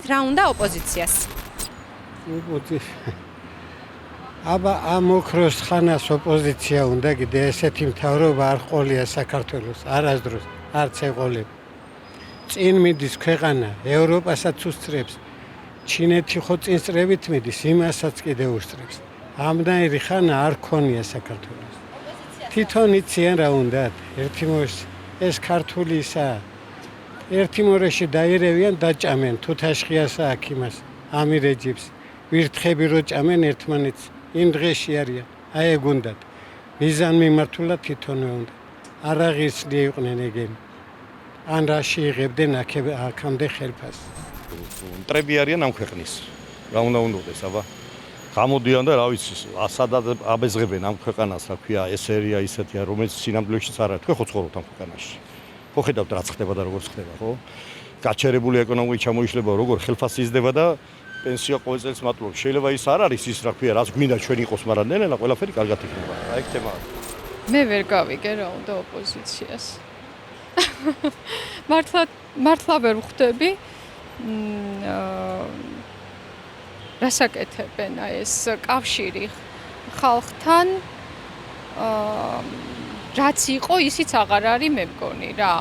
რა უნდა ოპოზიციას? აბა ამ ოქროს ხანას ოპოზიცია უნდა კიდე ესეთი მთავრობა არ ყოლია საქართველოს არასდროს არც ეყოლება. წინ მიდის ქვეყანა ევროპასაც უსწრებს. ჩინეთი ხო წინწრებით მიდის, იმასაც კიდე უსწრებს. ამდაირი ხანა არ ქონია საქართველოს. თვითონ იციან რა უნდათ. ერთი ეს ქართული ისაა. ერთი მორეში დაირევიან დაჭამენ თუთაშხიას აქ იმას ამირეჯიბს. ვირთხები რო ჭამენ ერთმანეთს იმ დღეში არიან. აი ეგ უნდათ. მიზან მიმართულად თვითონვე უნდა. არ აღიცნი იყვნენ ეგენი. ან რაში იღებდნენ აქამდე ხელფას. მტრები არიან ამ ქვეყნის. რა უნდა უნდოდეს, აბა. გამოდიან და რა ვიცი, სადაც აბეზღებენ ამ ქვეყანას, რა ქვია, ესერია ისეთია, რომელიც სინამდვილეშიც არ არის. თქვენ ხო ცხოვრობთ ამ ქვეყანაში. ხო ხედავთ რა ხდება და როგორ ხდება, ხო? გაჩერებული ეკონომიკური ჩამოიშლება როგორ ხელფასი იზრდება და პენსია ყოველ წელს მატლობს. შეიძლება ის არ არის ის, რა ქვია, რაც გვინდა ჩვენ იყოს, მაგრამ ნელა ყველაფერი კარგად იქნება. რა ეგ თემაა. მე ვერ გავიგე რა უნდა ოპოზიციას. მართლა ვერ ვხვდები. რასაკეთებენ ეს კავშირი ხალხთან რაც იყო ისიც აღარ არის მე მგონი რა.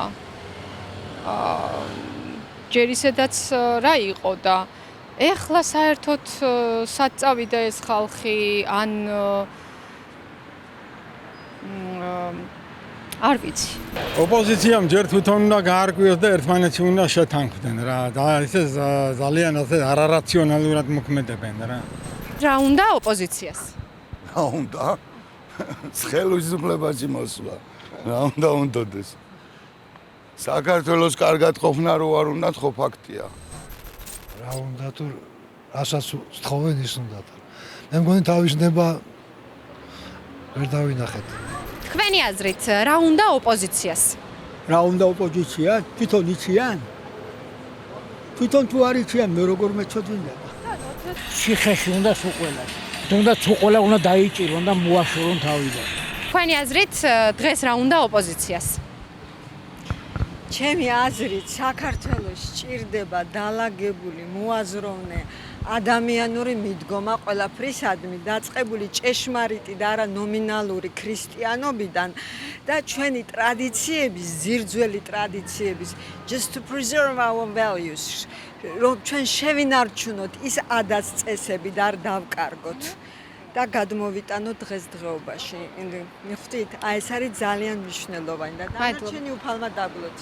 ჯერ ისედაც რა იყო და ეხლა საერთოდ სად წავიდა ეს ხალხი ან არ ვიცი. ოპოზიციამ ჯერ თვითონ უნდა გაარკვიოს და ერთმანეთში უნდა შეთანხმდნენ რა. და ისე ძალიან ასე არარაციონალურად მოქმედებენ რა. რა უნდა ოპოზიციას? რა უნდა? ხელისუფლებაში მოსვლა. რა უნდა უნდოდეს? საქართველოს კარგად ყოფნა რო არ უნდათ ხო ფაქტია. რა უნდა თუ რასაც სთხოვენ ის უნდა. მე მგონი თავისნება ვერ დავინახეთ. თქვენი აზრით რა უნდა ოპოზიციას? რა უნდა ოპოზიცია? თვითონ იციან? თვითონ თუ არ იციან, მე როგორ მეწოდინდა? ციხეში უნდა სუყველა. უნდა სუყველა უნდა დაიჭირო, უნდა მოაშორონ თავიდან. თქვენი აზრით დღეს რა უნდა ოპოზიციას? ჩემი აზრით საქართველოს ჭირდება დალაგებული, მოაზროვნე ადამიანური მიდგომა ყველაფრისადმი დაწყებული ჭეშმარიტი და არა ნომინალური ქრისტიანობიდან და ჩვენი ტრადიციების, ძირძველი ტრადიციების just to preserve our values რომ ჩვენ შევინარჩუნოთ ის ადათ-წესები და არ დავკარგოთ და გადმოვიტანოთ დღესდღეობაში. მიხვდით? აი ეს არის ძალიან მნიშვნელოვანი და დანარჩენი უფალმა დაბლოთ.